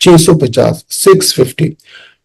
650 650,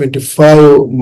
25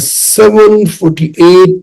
748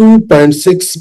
2.6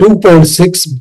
2.6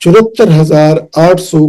74,800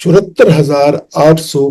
74,800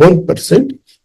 1%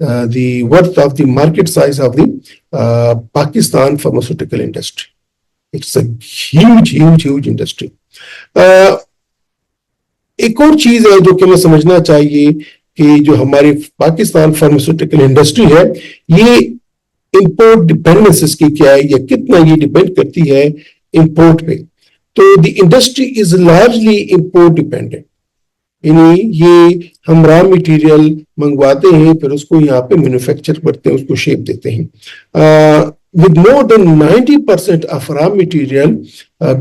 the worth of the market size of the Pakistan pharmaceutical industry. It's a huge industry. ایک اور چیز ہے جو کہ ہمیں سمجھنا چاہیے کہ جو ہماری پاکستان فارماسیوٹیکل انڈسٹری ہے یہ امپورٹ ڈپینڈنس کی کیا ہے یا کتنا یہ ڈپینڈ کرتی ہے امپورٹ پہ. تو the industry is largely import dependent, یعنی یہ ہم را مٹیریل منگواتے ہیں پھر اس کو یہاں پہ مینوفیکچر کرتے ہیں, اس کو شیپ دیتے ہیں. with more than 90% of raw material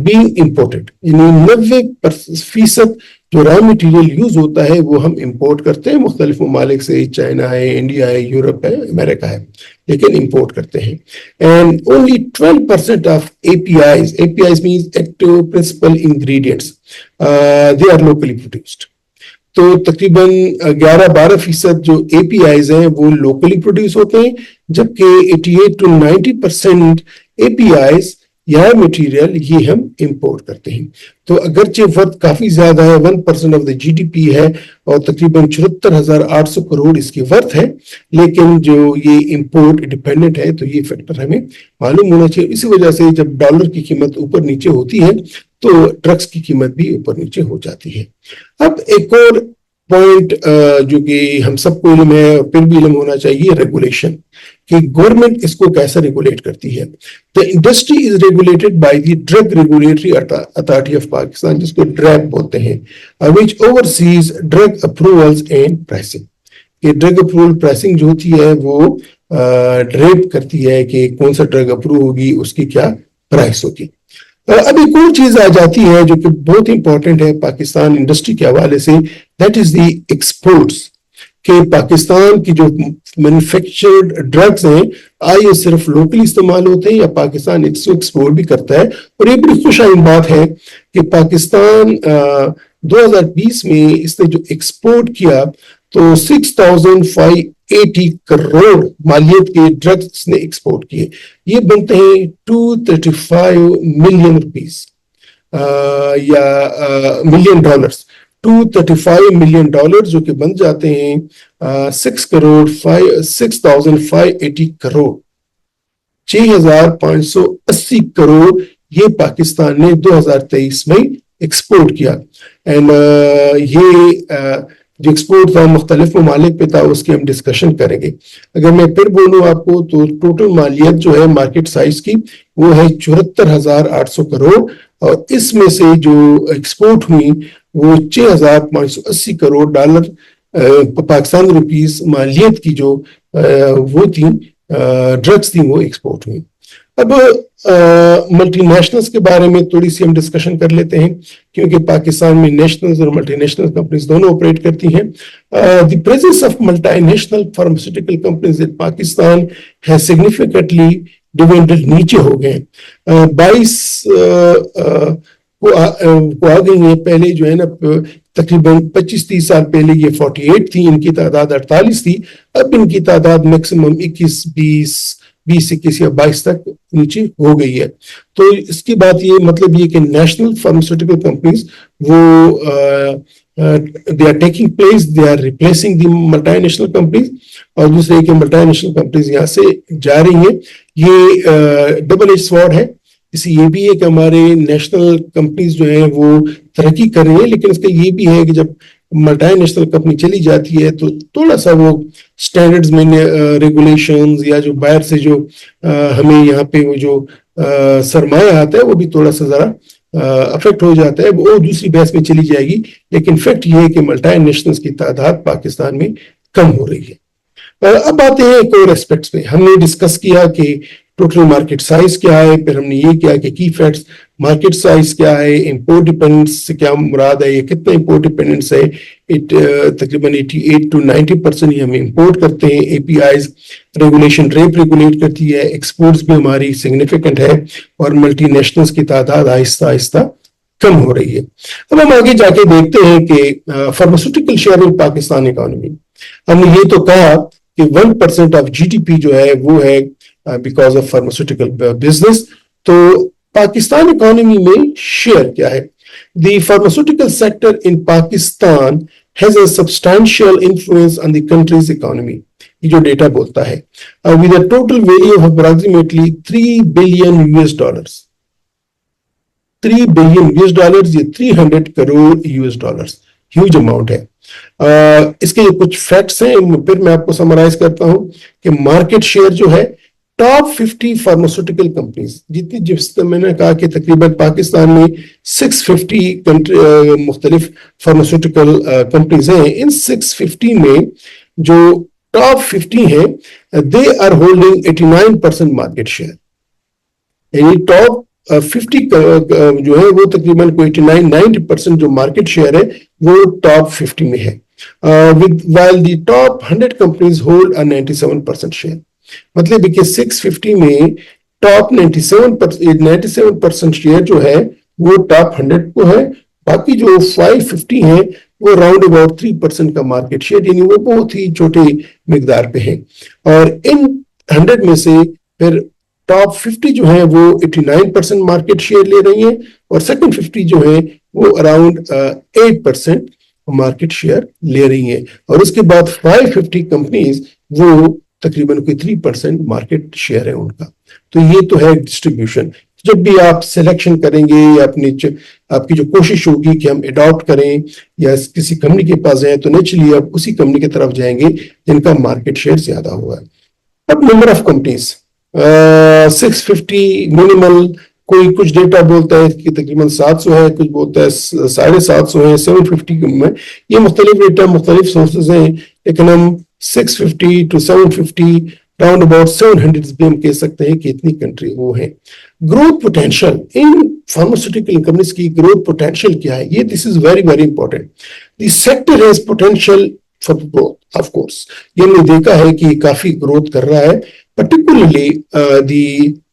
being imported, یعنی 90% جو را مٹیریل یوز ہوتا ہے وہ ہم امپورٹ کرتے ہیں مختلف ممالک سے, چائنا ہے, انڈیا ہے, یورپ ہے, امریکہ ہے, لیکن امپورٹ کرتے ہیں. And only 12% of APIs means active principal ingredients, they are locally produced. تو تقریباً 11-12% جو APIs ہیں وہ لوکلی پروڈیوس ہوتے ہیں, جبکہ 88-90% APIs یا مٹیریل یہ ہم امپورٹ کرتے ہیں. تو اگرچہ ورتھ کافی زیادہ ہے, 1% آف دا GDP ہے اور تقریباً 74,800 کروڑ اس کی ورتھ ہے, لیکن جو یہ امپورٹ ڈیپینڈنٹ ہے تو یہ فیکٹر ہمیں معلوم ہونا چاہیے. اسی وجہ سے جب ڈالر کی قیمت اوپر نیچے ہوتی ہے تو ڈرگس کی قیمت بھی اوپر نیچے ہو جاتی ہے. اب ایک اور پوائنٹ جو کہ ہم سب کو علم ہے اور پھر بھی علم ہونا چاہیے, ریگولیشن, کہ گورنمنٹ اس کو کیسا ریگولیٹ کرتی ہے. The industry is regulated by the Drug Regulatory Authority of Pakistan, جس کو ڈریپ بولتے ہیں, which oversees drug approvals and pricing. کہ ڈرگ اپروول پرائسنگ جو ہوتی ہے وہ ڈریپ کرتی ہے کہ کون سا ڈرگ اپروو ہوگی, اس کی کیا پرائس ہوگی. اب ایک اور چیز آ جاتی ہے جو کہ بہت امپورٹنٹ ہے پاکستان انڈسٹری کے حوالے سے, دیٹ از دی ایکسپورٹس. کہ پاکستان کی جو مینوفیکچرڈ ڈرگز ہیں آئے صرف لوکلی استعمال ہوتے ہیں یا پاکستان اس کو ایکسپورٹ بھی کرتا ہے. اور یہ بڑی خوشائن بات ہے کہ پاکستان 2020 میں اس نے جو ایکسپورٹ کیا تو 6,580 کروڑ مالیت کے ڈرگز نے ایکسپورٹ کیے. یہ بنتے ہیں 235 ملین روپیز یا ملین ڈالرز, 235 ملین ڈالر جو کہ بن جاتے ہیں 6,580 کروڑ, 6,580 کروڑ یہ پاکستان نے 2023 میں ایکسپورٹ کیا. اینڈ یہ جو ایکسپورٹ تھا مختلف ممالک پہ تھا, اس کی ہم ڈسکشن کریں گے. اگر میں پھر بولوں آپ کو تو ٹوٹل مالیت جو ہے مارکیٹ سائز کی وہ ہے 74,800 کروڑ, اور اس میں سے جو ایکسپورٹ ہوئی وہ 6,580 کروڑ ڈالر پاکستان روپیز مالیت کی جو وہ تھی ڈرگس تھی وہ ایکسپورٹ ہوئی. اب ملٹی نیشنلز کے بارے میں تھوڑی سی ہم ڈسکشن کر لیتے ہیں, کیونکہ پاکستان میں نیشنلز اور ملٹی نیشنل کمپنیز دونوں آپریٹ کرتی ہیں. The presence of multinational pharmaceutical companies in Pakistan ہے سگنیفیکنٹلی ڈیوینڈل نیچے ہو گئے. 22 کو آ گئی ہیں. پہلے جو ہے نا تقریباً 25-30 سال پہلے یہ 48 تھی, ان کی تعداد 48 تھی. اب ان کی تعداد میکسیمم 21 21 یا 22 تک نیچے ہو گئی ہے. تو اس کی بات یہ مطلب یہ کہ نیشنل فارماسیوٹیکل کمپنیز وہ they are taking place, they are replacing the multi national companies, اور دوسرے کہ ملٹی نیشنل کمپنیز یہاں سے جا رہی ہیں. یہ ڈبل ایج سوارڈ ہے. اس یہ بھی ہے کہ ہمارے نیشنل کمپنیز جو ہیں وہ ترقی کر رہی ہیں, لیکن اس کا یہ بھی ہے کہ جب ملٹی نیشنل کمپنی چلی جاتی ہے تو تھوڑا سا وہ سٹینڈرڈز میں ریگولیشنز یا جو باہر سے جو ہمیں یہاں پہ وہ جو سرمایہ آتا ہے وہ بھی تھوڑا سا ذرا افیکٹ ہو جاتا ہے. وہ دوسری بحث میں چلی جائے گی, لیکن فیکٹ یہ ہے کہ ملٹی نیشنلز کی تعداد پاکستان میں کم ہو رہی ہے. اب آتے ہیں ایک اور ایسپیکٹس پہ. ہم نے ڈسکس کیا کہ ٹوٹل مارکیٹ سائز کیا ہے, پھر ہم نے یہ کیا کہ کی فیکٹس, مارکیٹ سائز کیا ہے, امپورٹ ڈیپینڈنس سے کیا مراد ہے, یہ کتنا امپورٹ ڈیپینڈنس ہے. تقریباً 88-90% ہی ہم امپورٹ کرتے ہیں. APIs ریگولیشن ریگولیٹ کرتی ہے, ایکسپورٹس بھی ہماری سگنیفیکنٹ ہے, اور ملٹی نیشنلز کی تعداد آہستہ آہستہ کم ہو رہی ہے. اب ہم آگے جا کے دیکھتے ہیں کہ فارماسیوٹیکل شیئر ان پاکستان اکانومی. ہم نے یہ تو کہا کہ 1% آف GDP جو ہے وہ ہے بیکاز آف فارماسیوٹیکل بزنس. تو پاکستان اکانومی میں شیئر کیا ہے؟ The pharmaceutical sector in Pakistan has a substantial influence on the country's economy. یہ جو ڈیٹا بولتا ہے with a total value of approximately $3 billion. 3 billion US dollars, یہ 300 crore US dollars, huge amount ہے. اس کے کچھ فیکٹس ہیں، پھر میں آپ کو سمرائز کرتا ہوں کہ مارکیٹ شیئر جو ہے ٹاپ 50 فارماسیوٹیکل کمپنیز جتنی، جس میں نے کہا کہ تقریباً پاکستان میں 650 مختلف فارماسیوٹیکل کمپنیز ہیں. ان 650 میں جو ٹاپ 50 ہیں they are holding 89% market share. یعنی ٹاپ 50 جو ہے وہ تقریباً 89-90% جو مارکیٹ شیئر ہے وہ ٹاپ 50 میں ہے. while the top 100 companies hold a 97% share. مطلب کہ 650 میں ٹاپ 97% شیئر جو ہے وہ ٹاپ 100 کو ہے. باقی جو 550 ہیں وہ راؤنڈ اباؤٹ 3% کا مارکیٹ شیئر، یعنی وہ بہت ہی چھوٹے مقدار پہ ہیں. اور ان 100 میں سے پھر ٹاپ 50 جو ہیں وہ 89% مارکیٹ شیئر لے رہی ہیں، اور سیکنڈ 50 جو ہیں وہ اراؤنڈ 8% مارکیٹ شیئر لے رہی ہیں. اور اس کے بعد 550 کمپنیز وہ تقریباً کوئی 3% مارکیٹ شیئر ہے ان کا. تو یہ تو ہے ڈسٹریبیوشن. جب بھی آپ سلیکشن کریں گے یا آپ کی جو کوشش ہوگی کہ ہم اڈاپٹ کریں یا کسی کمپنی کے پاس جائیں تو نیچرلی آپ اسی کمپنی کی طرف جائیں گے جن کا مارکیٹ شیئر زیادہ ہوا ہے. اب نمبر آف کمپنیز 650 منیمل، کوئی کچھ ڈیٹا بولتا ہے کہ تقریباً 700 ہے، کچھ بولتا ہے 750 ہے، 750 میں. یہ مختلف ڈیٹا مختلف سورسز ہیں، لیکن ہم 650 to 750 راؤنڈ اباؤٹ 700 بھی ہم کہہ سکتے ہیں کہ اتنی کنٹری وہ ہیں. گروتھ پوٹینشیل ان فارماسیوٹیکل کمپنیز کی گروتھ پوٹینشیل کیا ہے؟ یہ this is very very important. The sector has potential for growth of course. یہ ہم نے دیکھا ہے کہ کافی گروتھ کر رہا ہے، particularly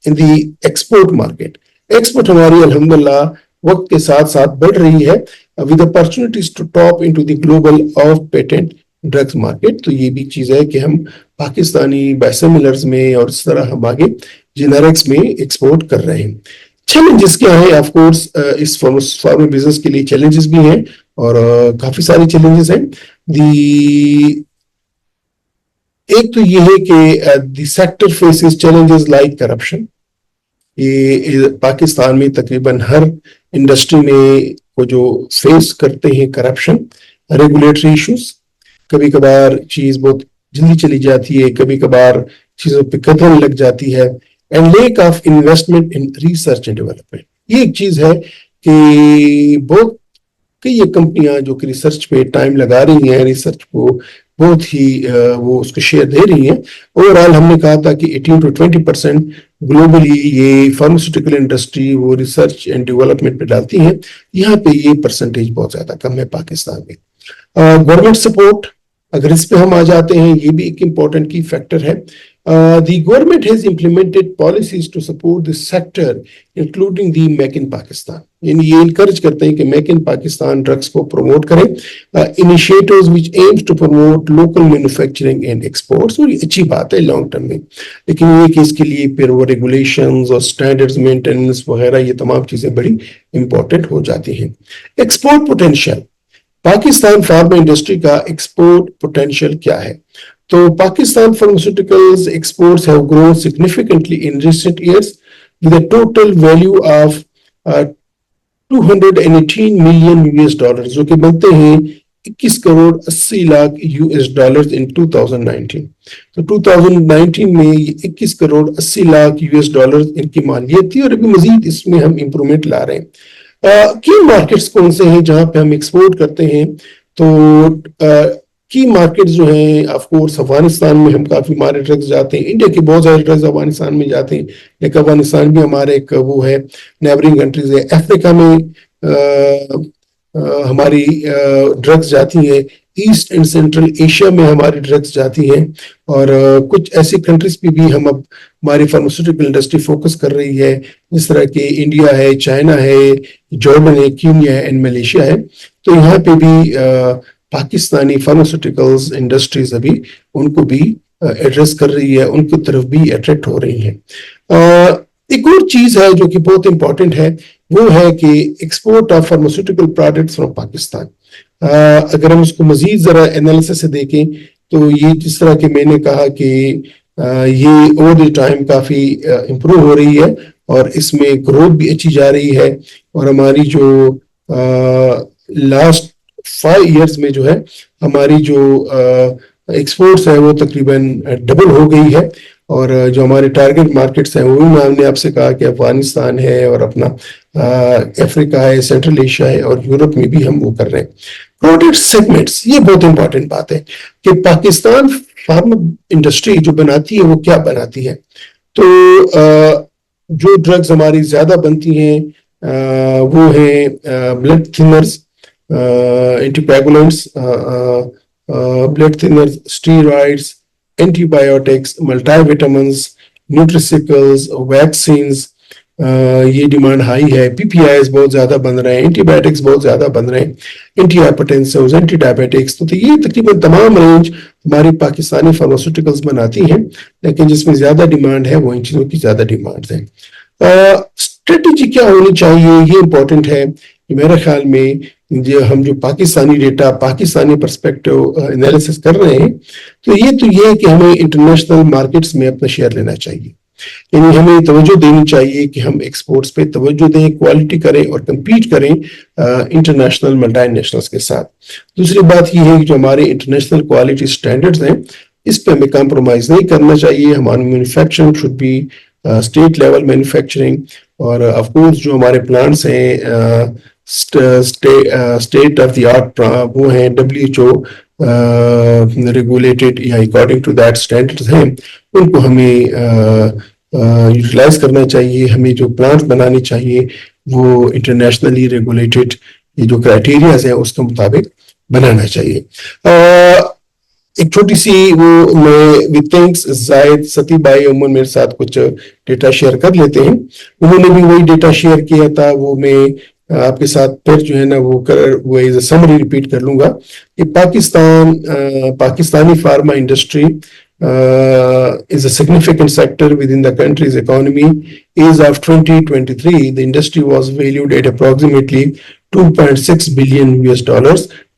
in the export market. Export ہماری الحمدللہ وقت کے ساتھ ساتھ بڑھ رہی ہے with opportunities to tap into the global of patent drugs market. تو یہ بھی چیز ہے کہ ہم پاکستانی بائسیملرز میں اور اس طرح ہم آگے جنرکس میں ایکسپورٹ کر رہے ہیں. چیلنجز کیا ہیں؟ آف کورس اس فارما بزنس کے لیے چیلنجز بھی ہیں اور کافی سارے چیلنجز ہیں. ایک تو یہ ہے کہ the sector phases challenges like corruption. یہ پاکستان میں تقریباً ہر انڈسٹری میں وہ جو فیس کرتے ہیں کرپشن، ریگولیٹری ایشوز، کبھی کبھار چیز بہت جلدی چلی جاتی ہے، کبھی کبھار چیزوں پہ قدم لگ جاتی ہے، and lack of investment in research and development. یہ ایک چیز ہے کہ بہت کئی کمپنیاں جو کہ ریسرچ پہ ٹائم لگا رہی ہیں، ریسرچ کو بہت ہی وہ اس کو شیئر دے رہی ہیں. اوور آل ہم نے کہا تھا کہ 18 to 20% گلوبلی یہ فارماسیوٹیکل انڈسٹری وہ ریسرچ اینڈ ڈیولپمنٹ پہ ڈالتی ہیں. یہاں پہ یہ پرسنٹیج بہت زیادہ کم ہے پاکستان میں. گورنمنٹ سپورٹ، اگر اس پہ ہم آ جاتے ہیں، یہ بھی ایک امپورٹنٹ کی فیکٹر ہے. The government has implemented policies to support the sector, including the Make in Pakistan. یعنی یہ انکریج کرتے ہیں کہ میک ان پاکستان ڈرگس کو پروموٹ کریں. Initiatives which aims to promote local manufacturing and exports. اور یہ اچھی بات ہے لانگ ٹرم میں، لیکن یہ کہ اس کے لیے پھر وہ ریگولیشنز اور اسٹینڈرڈز مینٹیننس وغیرہ یہ تمام چیزیں بڑی امپورٹنٹ ہو جاتی ہیں. Export potential, Pakistan pharma industry کا ایکسپورٹ پوٹینشیل کیا ہے؟ تو Pakistan pharmaceuticals exports have grown significantly in recent years with a total value of 218 million US dollars جو کہ بنتے ہیں 21 crore 80 lakh US dollars in 2019. تو 2019 میں 21 crore 80 lakh US dollars in کی مالیت تھی، اور ابھی مزید اس میں ہم امپرومنٹ لا رہے ہیں. کی مارکیٹس کون سے ہیں جہاں پہ ہم ایکسپورٹ کرتے ہیں؟ تو کی مارکیٹ جو ہیں آف کورس افغانستان میں ہم کافی ہمارے ڈرگز جاتے ہیں، انڈیا کے بہت سارے ڈرگز افغانستان میں جاتے ہیں، لیکن افغانستان بھی ہمارے ایک وہ ہے نیبرنگ کنٹریز ہے. افریقہ میں ہماری ڈرگز جاتی ہیں، ایسٹ اینڈ سینٹرل ایشیا میں ہماری ڈرگز جاتی ہیں، اور کچھ ایسی کنٹریز پہ بھی ہم اب ہماری فارماسیوٹیکل انڈسٹری فوکس کر رہی ہے، جس طرح کہ انڈیا ہے، چائنا ہے، جارڈن ہے، کینیا ہے اینڈ ملیشیا ہے. تو یہاں پہ بھی پاکستانی فارماسیوٹیکلز انڈسٹریز ابھی ان کو بھی ایڈریس کر رہی ہے، ان کی طرف بھی اٹریکٹ ہو رہی ہیں. ایک اور چیز ہے جو کہ بہت امپورٹنٹ ہے، وہ ہے کہ export of pharmaceutical products from Pakistan. اگر ہم اس کو مزید ذرا انالیسس سے دیکھیں تو یہ جس طرح کہ میں نے کہا کہ یہ اوور دی ٹائم کافی امپروو ہو رہی ہے اور اس میں گروتھ بھی اچھی جا رہی ہے، اور ہماری جو لاسٹ 5 ایئرز میں جو ہے ہماری جو ایکسپورٹس ہے وہ تقریباً ڈبل ہو گئی ہے، اور جو ہمارے ٹارگٹ مارکیٹس ہیں وہ بھی ہم نے آپ سے کہا کہ افغانستان ہے اور اپنا افریقہ ہے، سینٹرل ایشیا ہے، اور یورپ میں بھی ہم وہ کر رہے ہیں۔ پروڈکٹ سیگمنٹس، یہ بہت امپورٹنٹ بات ہے کہ پاکستان فارما انڈسٹری جو بناتی ہے وہ کیا بناتی ہے۔ تو جو ڈرگز ہماری زیادہ بنتی ہیں وہ ہیں blood thinners, anticoagulants, blood thinners, steroids, antibiotics, multivitamins, nutraceuticals, vaccines, یہ ڈیمانڈ ہائی ہے۔ پی پی آئیز بہت زیادہ بن رہے ہیں، اینٹی بایوٹکس بہت زیادہ بن رہے ہیں، اینٹی ہائپرٹینسوز، اینٹی ڈائبیٹکس، تو یہ تقریباً تمام رینج ہماری پاکستانی فارماسیوٹیکلز بناتی ہیں، لیکن جس میں زیادہ ڈیمانڈ ہے وہ ان چیزوں کی زیادہ ڈیمانڈ ہے۔ اسٹریٹجی کیا ہونی چاہیے، یہ امپورٹنٹ ہے کہ میرے خیال میں ہم جو Pakistani data, Pakistani perspective analysis کر رہے ہیں، تو یہ ہے کہ ہمیں انٹرنیشنل مارکیٹس میں اپنا شیئر لینا چاہیے، یعنی ہمیں توجہ دینی چاہیے کہ ہم ایکسپورٹس پہ توجہ دیں، کوالٹی کریں اور کمپیٹ کریں انٹرنیشنل ملٹی نیشنلز کے ساتھ۔ دوسری بات یہ ہے کہ جو ہمارے انٹرنیشنل کوالٹی سٹینڈرڈز ہیں اس پہ ہمیں کمپرومائز نہیں کرنا چاہیے۔ ہماری manufacturing should be state level manufacturing, اور آف کورس جو ہمارے پلانٹس ہیں اسٹیٹ آف دی آرٹ وہ ہیں WHO ریگولیٹڈ یا اکارڈنگ ٹو دیٹ اسٹینڈرڈز ہیں، ان کو ہمیں یوٹیلائز کرنا چاہیے۔ ہمیں جو پلانٹ بنانے چاہیے وہ انٹرنیشنلی ریگولیٹڈ یہ جو کرائٹیریاز ہیں اس کے مطابق بنانا چاہیے۔ ایک چھوٹی سی وہ میں وتھ تھینکس زاہد ستی بھائی عموماً میرے ساتھ کچھ ڈیٹا شیئر کر لیتے ہیں، انہوں نے بھی وہی ڈیٹا شیئر کیا تھا، وہ میں آپ کے ساتھ پھر جو ہے نا وہ ایز اے سمری ریپیٹ کر لوں گا کہ Pakistani pharma industry is a significant sector within the country's economy. As of 2023, the industry was valued at approximately $2.6 billion,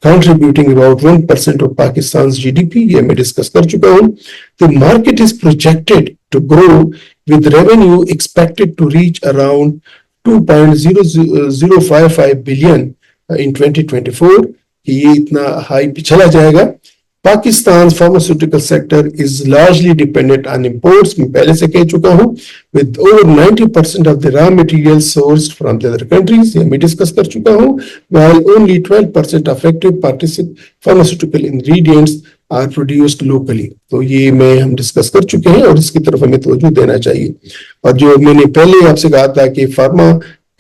contributing about 1% of Pakistan's GDP. یہ میں ڈسکس کر چکا ہوں۔ The market is projected to grow with revenue expected to reach around 2.0055 billion in 2024. یہ اتنا high پہ چلا جائے گا۔ Pakistan's pharmaceutical sector is largely dependent on imports، میں پہلے سے کہہ چکا ہوں، with over 90% of the raw materials sourced from the other countries، یہ میں ڈسکس کر چکا ہوں، while only 12% of active pharmaceutical ingredients are produced locally۔ تو یہ ہم ڈسکس کر چکے ہیں اور اس کی طرف ہمیں توجہ دینا چاہیے۔ اور جو میں نے پہلے آپ سے کہا تھا کہ فارما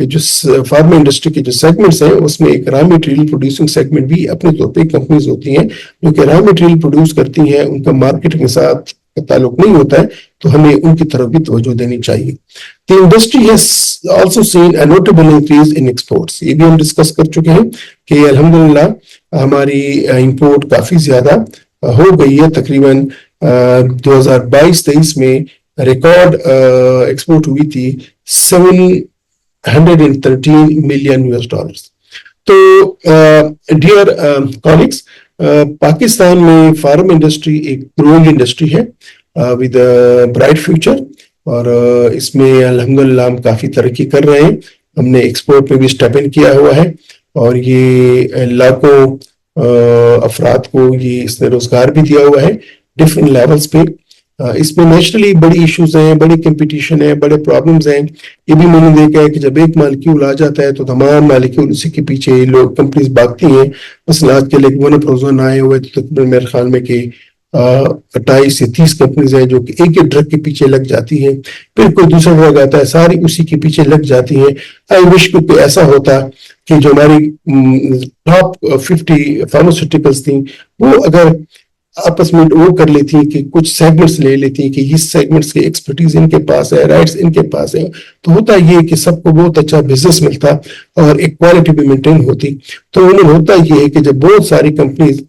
انڈسٹری کے جو سیگمنٹس ہیں اس میں ایک را میٹیریل پروڈیوسنگ سیگمنٹ بھی اپنے طور پہ کمپنیز ہوتی ہیں جو کہ را میٹیریل پروڈیوس کرتی ہیں، ان کا مارکیٹ کے ساتھ تعلق نہیں ہوتا ہے، تو ہمیں ان کی طرف بھی توجہ دینی چاہیے۔ The industry has also seen a notable increase in exports، یہ بھی ہم ڈسکس کر چکے ہیں کہ الحمدللہ ہماری امپورٹ کافی زیادہ ہو گئی ہے، تقریباً 2022-23 میں ریکارڈ ایکسپورٹ ہوئی تھی $713 million۔ تو ڈیئر کالگس، پاکستان میں فارم انڈسٹری ایک گروئنگ انڈسٹری ہے ود برائٹ فیوچر، اور اس میں الحمدللہ ہم کافی ترقی کر رہے ہیں۔ ہم نے ایکسپورٹ میں بھی اسٹیپ ان کیا ہوا ہے، اور یہ لاکھوں افراد کو اس نے روزگار بھی دیا ہوا ہے ڈفرینٹ لیولز پہ۔ اس میں نیچرلی بڑی ایشوز ہیں، بڑی کمپٹیشن ہے، بڑے پرابلمز ہیں۔ یہ بھی میں نے دیکھا ہے کہ جب ایک مالیکیول آ جاتا ہے تو تمام مالیکیول اسی کے پیچھے لوگ کمپنیز بھاگتی ہیں۔ مثلا آج کے لیے ونپروزون آئے ہوئے تو تقریباً میرے خیال میں کہ 28 سے 30 کمپنیز ہیں جو کہ ایک ڈرگ کے پیچھے لگ جاتی ہیں، پھر کوئی دوسرا ڈرگ آتا ہے ساری اسی کے پیچھے لگ جاتی ہیں۔ آئی وش کہ ایسا ہوتا کہ جو ہماری ٹاپ 50 فارماسیوٹیکلس تھیں وہ اگر آپس میں وہ کر لیتی ہیں کہ کچھ سیگمنٹس لے لیتی ہیں کہ اس سیگمنٹس کی ایکسپرٹیز ان کے پاس ہے، رائٹس ان کے پاس ہے، تو ہوتا یہ کہ سب کو بہت اچھا بزنس ملتا اور ایک کوالٹی بھی مینٹین ہوتی۔ تو انہیں ہوتا یہ ہے کہ جب بہت ساری کمپنیز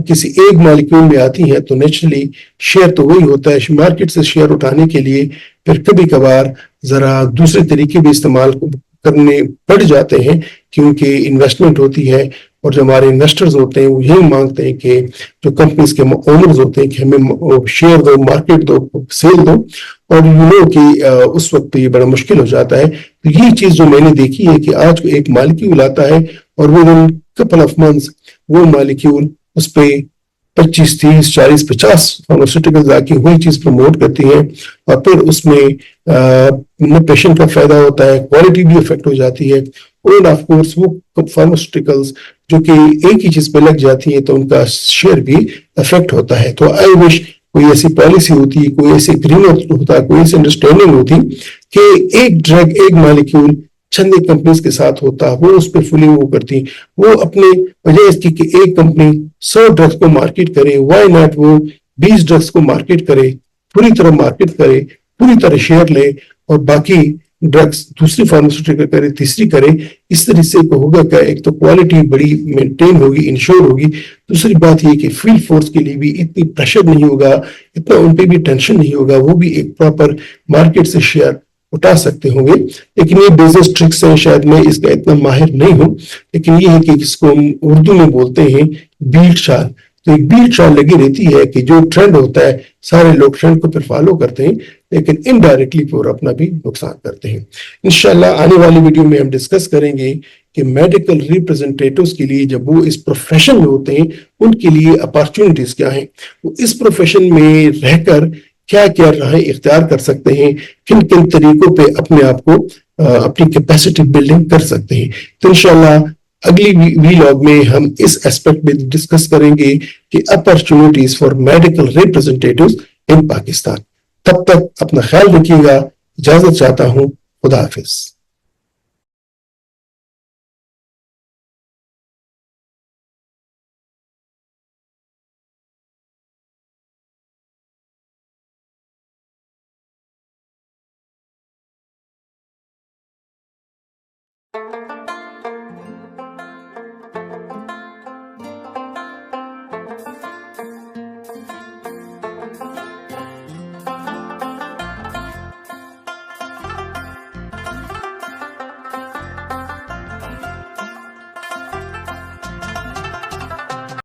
کسی ایک مالیکیول میں آتی ہیں تو نیچرلی شیئر تو وہی ہوتا ہے، مارکیٹ سے شیئر اٹھانے کے لیے پھر کبھی کبھار ذرا دوسرے طریقے بھی استعمال کرنے پڑ جاتے ہیں، کیونکہ انویسٹمنٹ ہوتی ہے اور جو ہمارے انویسٹرز ہوتے ہیں وہ یہی مانگتے ہیں کہ جو کمپنیز کے اونرز ہوتے ہیں کہ ہمیں شیئر دو، مارکیٹ دو، سیل دو، اور کہ اس وقت یہ بڑا مشکل ہو جاتا ہے. تو یہ چیز جو میں نے دیکھی ہے کہ آج کو ایک مالیکیول آتا ہے اور وہ کپل آف منتھس وہ مالیکیول اس پہ 25، 30، 40، 50 فارماسیوٹیکلز آ کے وہی چیز پروموٹ کرتی ہیں، اور پھر اس میں پیشنٹ کا فائدہ ہوتا ہے، کوالٹی بھی افیکٹ ہو جاتی ہے، اور آف کورس وہ فارماسیوٹیکلز جو کہ ایک ہی چیز پہ لگ جاتی ہیں تو ان کا شیئر بھی افیکٹ ہوتا ہے. تو آئی وش کوئی ایسی پالیسی ہوتی، کوئی ایسی اگریمنٹ ہوتا، کوئی ایسی انڈرسٹینڈنگ ہوتی کہ ایک ڈرگ، ایک مالیکیول چند ایک کمپنیز کے ساتھ ہوتا، وہ اس پہ فلی وہ کرتی، وہ اپنے وجہ اس کی کہ ایک کمپنی 100 ڈرگس کو مارکیٹ کرے، وائی ناٹ وہ 20 ڈرگس کو مارکیٹ کرے، پوری طرح مارکیٹ کرے، پوری طرح شیئر لے، اور باقی ڈرگس دوسری فارماسیوٹیکل کرے، تیسری کرے. اس طرح سے ہوگا کہ ایک تو کوالٹی بڑی مینٹین ہوگی، انشور ہوگی. دوسری بات یہ کہ فیلڈ فورس کے لیے بھی اتنی پریشر نہیں ہوگا، اتنا ان پہ بھی ٹینشن نہیں ہوگا، وہ بھی ایک پراپر مارکیٹ سے شیئر اٹھا سکتے ہوں گے. لیکن یہ بزنس ٹرکس ہیں، شاید میں اس کا اتنا ماہر نہیں ہوں، لیکن یہ ہے کہ جس کو ہم اردو میں بولتے ہیں بیٹ چال. تو ایک بیٹ چال لگی رہتی ہے کہ جو ٹرینڈ ہوتا ہے سارے لوگ ٹرینڈ کو پھر فالو کرتے ہیں، لیکن انڈائریکٹلی پھر اپنا بھی نقصان کرتے ہیں. انشاءاللہ آنے والی ویڈیو میں ہم ڈسکس کریں گے کہ میڈیکل ریپرزنٹیٹیوز کے لیے جب وہ اس پروفیشن میں ہوتے ہیں ان کے لیے اپارچونٹیز کیا ہیں، وہ اس پروفیشن میں رہ کر کیا کیا راہیں اختیار کر سکتے ہیں، کن کن طریقوں پہ اپنے آپ کو اپنی کیپیسٹی بلڈنگ کر سکتے ہیں. تو انشاءاللہ اگلی ویلاگ میں ہم اس ایسپیکٹ میں ڈسکس کریں گے کہ اپارچونٹیز فار میڈیکل ریپرزنٹیٹیوز ان پاکستان. تب تک اپنا خیال رکھیے گا، اجازت چاہتا ہوں. خدا حافظ.